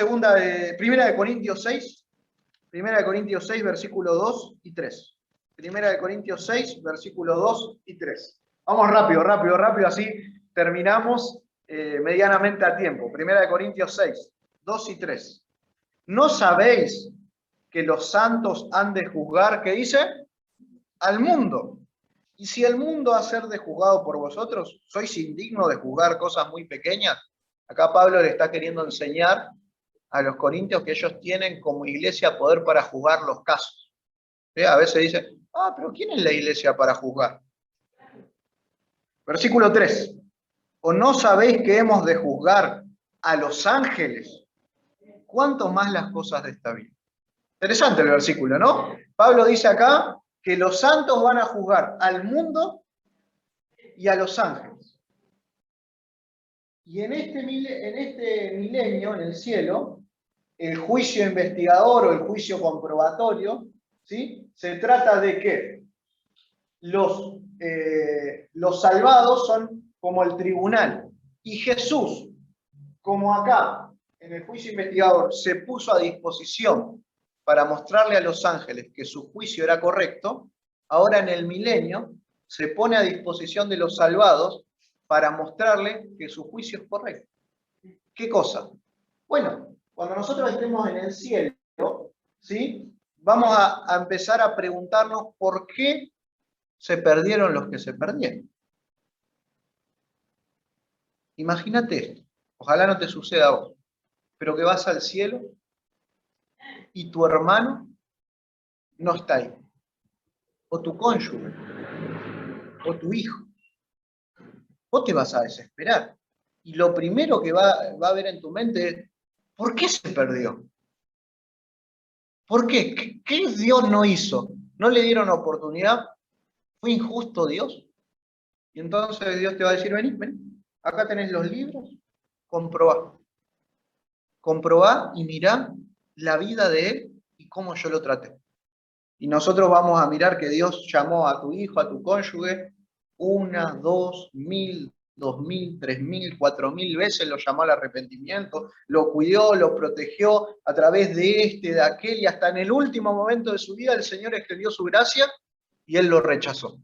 Primera de Corintios 6, versículo 2 y 3. Primera de Corintios 6, versículo 2 y 3. Vamos rápido, así terminamos medianamente a tiempo. Primera de Corintios 6, 2 y 3. ¿No sabéis que los santos han de juzgar, ¿qué dice? Al mundo. Y si el mundo ha de ser de juzgado por vosotros, ¿sois indignos de juzgar cosas muy pequeñas? Acá Pablo le está queriendo enseñar a los corintios que ellos tienen como iglesia poder para juzgar los casos. ¿Sí? A veces dicen, pero ¿quién es la iglesia para juzgar? Versículo 3. ¿O no sabéis que hemos de juzgar a los ángeles? ¿Cuánto más las cosas de esta vida? Interesante el versículo, ¿no? Pablo dice acá que los santos van a juzgar al mundo y a los ángeles. Y en este milenio, en el cielo, el juicio investigador o el juicio comprobatorio, ¿sí? Se trata de que los salvados son como el tribunal. Y Jesús, como acá, en el juicio investigador, se puso a disposición para mostrarle a los ángeles que su juicio era correcto, ahora en el milenio se pone a disposición de los salvados para mostrarle que su juicio es correcto. ¿Qué cosa? Bueno, cuando nosotros estemos en el cielo, ¿sí? Vamos a empezar a preguntarnos por qué se perdieron los que se perdieron. Imagínate esto, ojalá no te suceda a vos, pero que vas al cielo y tu hermano no está ahí, o tu cónyuge, o tu hijo. Vos te vas a desesperar. Y lo primero que va a haber en tu mente es, ¿por qué se perdió? ¿Por qué? ¿Qué Dios no hizo? ¿No le dieron oportunidad? ¿Fue injusto Dios? Y entonces Dios te va a decir, vení, acá tenés los libros, comprobá. Comprobá y mirá la vida de él y cómo yo lo traté. Y nosotros vamos a mirar que Dios llamó a tu hijo, a tu cónyuge, 1, 2, 1000, 2000, 3000, 4000 veces, lo llamó al arrepentimiento, lo cuidó, lo protegió a través de de aquel, y hasta en el último momento de su vida el Señor extendió su gracia y él lo rechazó.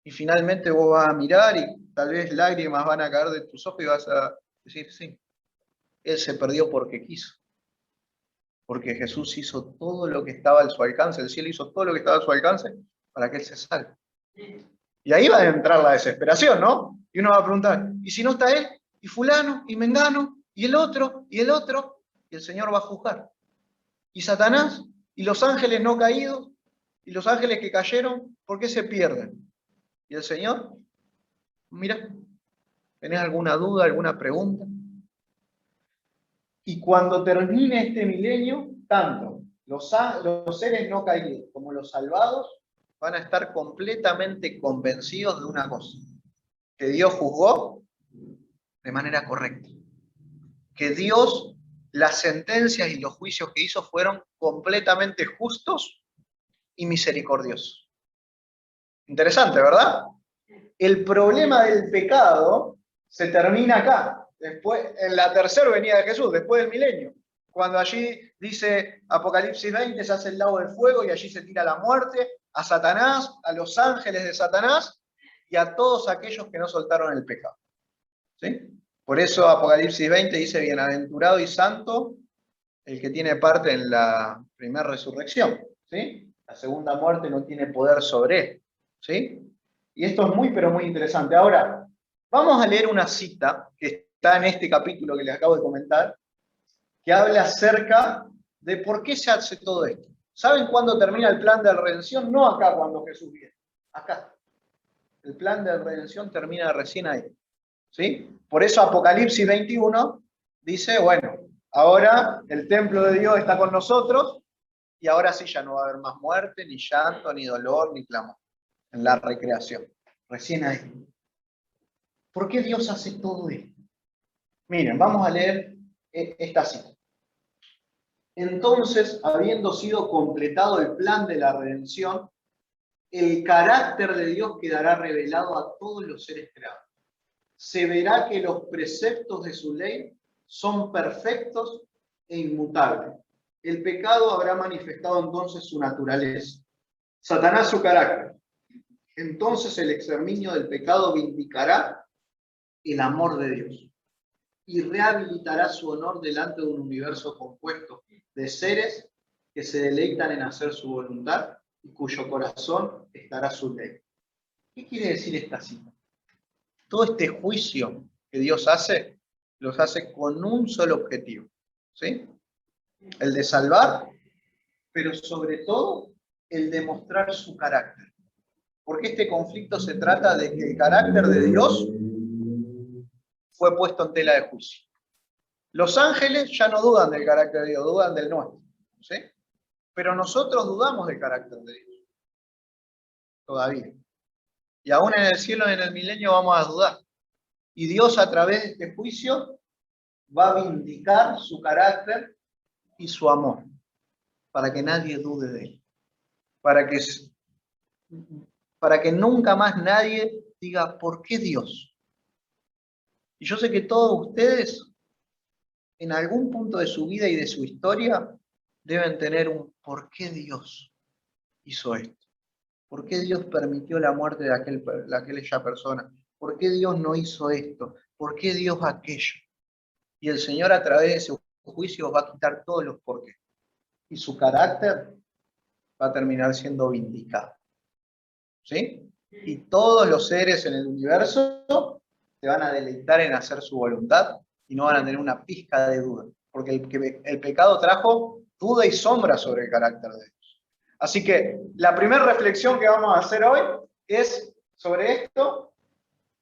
Y finalmente vos vas a mirar y tal vez lágrimas van a caer de tus ojos y vas a decir, sí, él se perdió porque quiso. Porque Jesús hizo todo lo que estaba a su alcance, el cielo hizo todo lo que estaba a su alcance para que él se salve. Y ahí va a entrar la desesperación, ¿no? Y uno va a preguntar, ¿y si no está él? ¿Y fulano? ¿Y mengano? ¿Y el otro? ¿Y el otro? Y el Señor va a juzgar. ¿Y Satanás? ¿Y los ángeles no caídos? ¿Y los ángeles que cayeron? ¿Por qué se pierden? ¿Y el Señor? Mira, ¿tenés alguna duda, alguna pregunta? Y cuando termine este milenio, tanto los seres no caídos como los salvados van a estar completamente convencidos de una cosa, que Dios juzgó de manera correcta, que Dios, las sentencias y los juicios que hizo fueron completamente justos y misericordiosos. Interesante, ¿verdad? El problema del pecado se termina acá. Después, en la tercera venida de Jesús, después del milenio, cuando allí dice Apocalipsis 20, se hace el lago del fuego y allí se tira la muerte a Satanás, a los ángeles de Satanás y a todos aquellos que no soltaron el pecado. ¿Sí? Por eso Apocalipsis 20 dice, bienaventurado y santo el que tiene parte en la primera resurrección. ¿Sí? La segunda muerte no tiene poder sobre él. ¿Sí? Y esto es muy, pero muy interesante. Ahora, vamos a leer una cita que está en este capítulo que les acabo de comentar, que habla acerca de por qué se hace todo esto. ¿Saben cuándo termina el plan de redención? No acá cuando Jesús viene, acá. El plan de redención termina recién ahí. ¿Sí? Por eso Apocalipsis 21 dice, bueno, ahora el templo de Dios está con nosotros y ahora sí ya no va a haber más muerte, ni llanto, ni dolor, ni clamor en la recreación. Recién ahí. ¿Por qué Dios hace todo esto? Miren, vamos a leer esta cita. Entonces, habiendo sido completado el plan de la redención, el carácter de Dios quedará revelado a todos los seres creados. Se verá que los preceptos de su ley son perfectos e inmutables. El pecado habrá manifestado entonces su naturaleza. Satanás su carácter. Entonces el exterminio del pecado vindicará el amor de Dios y rehabilitará su honor delante de un universo compuesto de seres que se deleitan en hacer su voluntad y cuyo corazón estará su ley. ¿Qué quiere decir esta cita? Todo este juicio que Dios hace, los hace con un solo objetivo, ¿sí? El de salvar, pero sobre todo el de mostrar su carácter. Porque este conflicto se trata de que el carácter de Dios fue puesto en tela de juicio. Los ángeles ya no dudan del carácter de Dios, dudan del nuestro, ¿sí? Pero nosotros dudamos del carácter de Dios. Todavía. Y aún en el cielo y en el milenio vamos a dudar. Y Dios a través de este juicio va a vindicar su carácter y su amor, para que nadie dude de él. Para que nunca más nadie diga, ¿por qué Dios? Y yo sé que todos ustedes, en algún punto de su vida y de su historia, deben tener un ¿por qué Dios hizo esto? ¿Por qué Dios permitió la muerte de aquella persona? ¿Por qué Dios no hizo esto? ¿Por qué Dios aquello? Y el Señor a través de su juicio va a quitar todos los por qué. Y su carácter va a terminar siendo vindicado. ¿Sí? Y todos los seres en el universo se van a deleitar en hacer su voluntad y no van a tener una pizca de duda. Porque el pecado trajo duda y sombra sobre el carácter de Dios. Así que la primera reflexión que vamos a hacer hoy es sobre esto,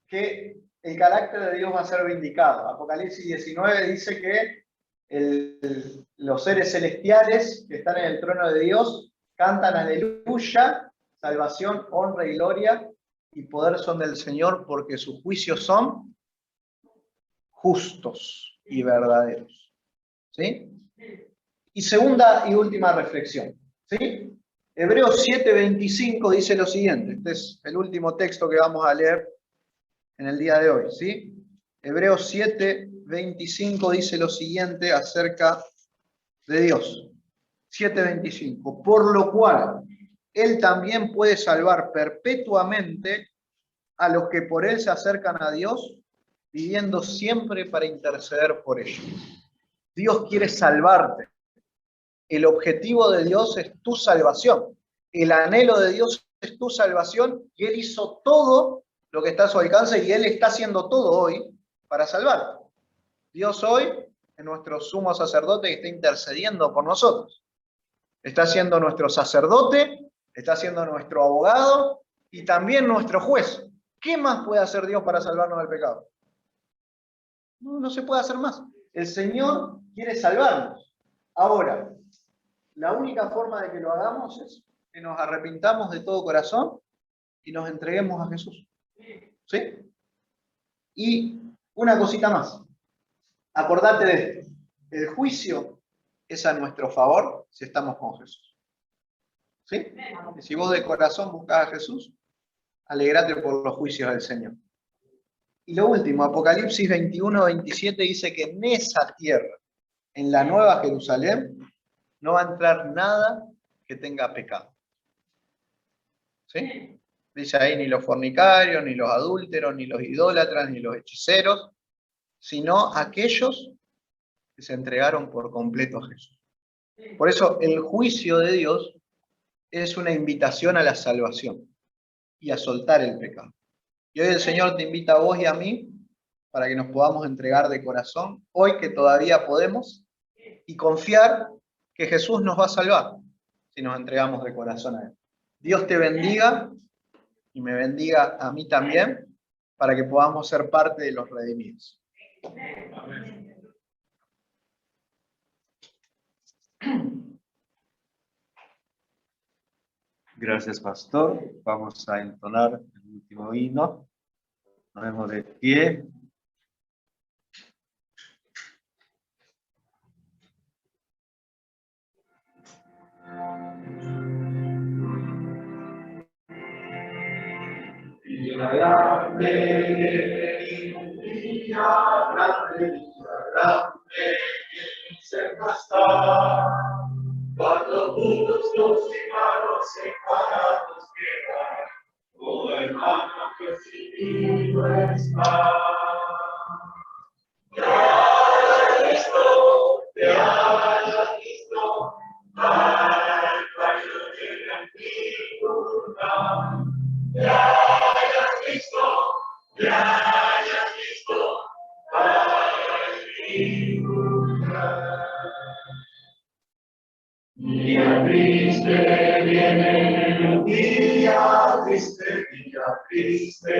que el carácter de Dios va a ser vindicado. Apocalipsis 19 dice que los seres celestiales que están en el trono de Dios cantan aleluya, salvación, honra y gloria y poder son del Señor porque sus juicios son justos y verdaderos. ¿Sí? Y segunda y última reflexión. ¿Sí? Hebreos 7:25 dice lo siguiente. Este es el último texto que vamos a leer en el día de hoy. ¿Sí? Hebreos 7:25 dice lo siguiente acerca de Dios. 7:25. Por lo cual, Él también puede salvar perpetuamente a los que por Él se acercan a Dios, viviendo siempre para interceder por ellos. Dios quiere salvarte. El objetivo de Dios es tu salvación. El anhelo de Dios es tu salvación y Él hizo todo lo que está a su alcance y Él está haciendo todo hoy para salvarte. Dios hoy es nuestro sumo sacerdote que está intercediendo por nosotros. Está siendo nuestro sacerdote, está siendo nuestro abogado y también nuestro juez. ¿Qué más puede hacer Dios para salvarnos del pecado? No se puede hacer más. El Señor quiere salvarnos. Ahora, la única forma de que lo hagamos es que nos arrepintamos de todo corazón y nos entreguemos a Jesús. ¿Sí? Y una cosita más. Acordate de esto. El juicio es a nuestro favor si estamos con Jesús. ¿Sí? Y si vos de corazón buscás a Jesús, alegrate por los juicios del Señor. Y lo último, Apocalipsis 21:27 dice que en esa tierra, en la nueva Jerusalén, no va a entrar nada que tenga pecado. ¿Sí? Dice ahí ni los fornicarios, ni los adúlteros, ni los idólatras, ni los hechiceros, sino aquellos que se entregaron por completo a Jesús. Por eso el juicio de Dios es una invitación a la salvación y a soltar el pecado. Y hoy el Señor te invita a vos y a mí para que nos podamos entregar de corazón, hoy que todavía podemos, y confiar que Jesús nos va a salvar si nos entregamos de corazón a Él. Dios te bendiga y me bendiga a mí también para que podamos ser parte de los redimidos. Amén. Gracias, pastor. Vamos a entonar el último himno. Nos vemos de pie. Cerca está, cuando justos y malos separados quedan, oh hermano percibido está. Te hayas visto, al rayo de la figura. Te hayas visto, al figura. Día triste viene, día triste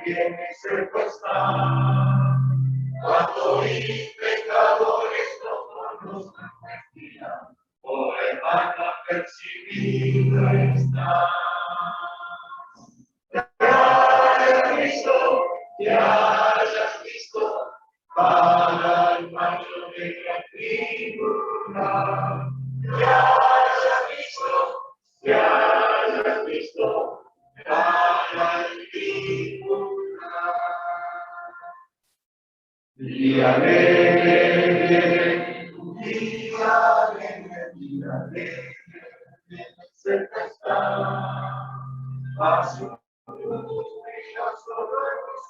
viene, cerca está. Cuando mis pecadores no conozcan mentira, oh hermana percibido está. Te hayas visto, para el macho de la tribuna. Te hayas visto, para el tribuna. Día alegre, cerca está. A su luz brilla sobre los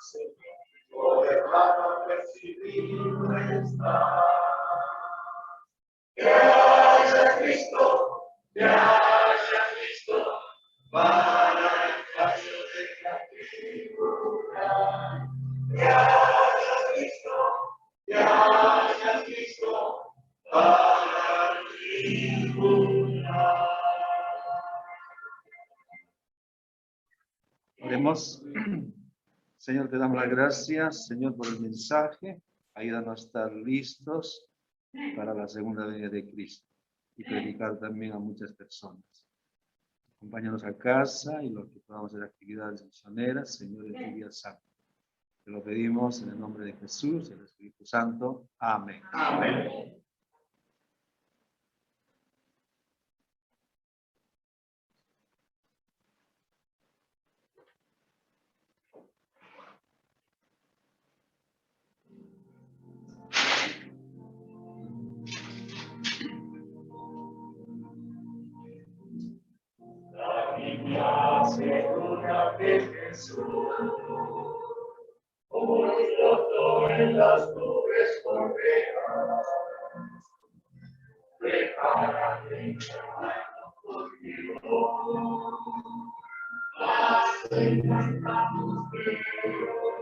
Señor, oh hermano percibido está. Te hayas visto, para el rayo de la tribuna. Te hayas visto, para el tribuna. Oremos. Señor, te damos las gracias, Señor, por el mensaje. Ayúdanos a estar listos para la segunda venida de Cristo y predicar también a muchas personas. Acompáñanos a casa y los que podamos hacer actividades misioneras, Señor, en tu día santo. Te lo pedimos en el nombre de Jesús y el Espíritu Santo. Amén. Amén. La Biblia asegura que Jesús hoy flotó en las nubes correas. Prepárate conmigo, vas a encantarnos, pero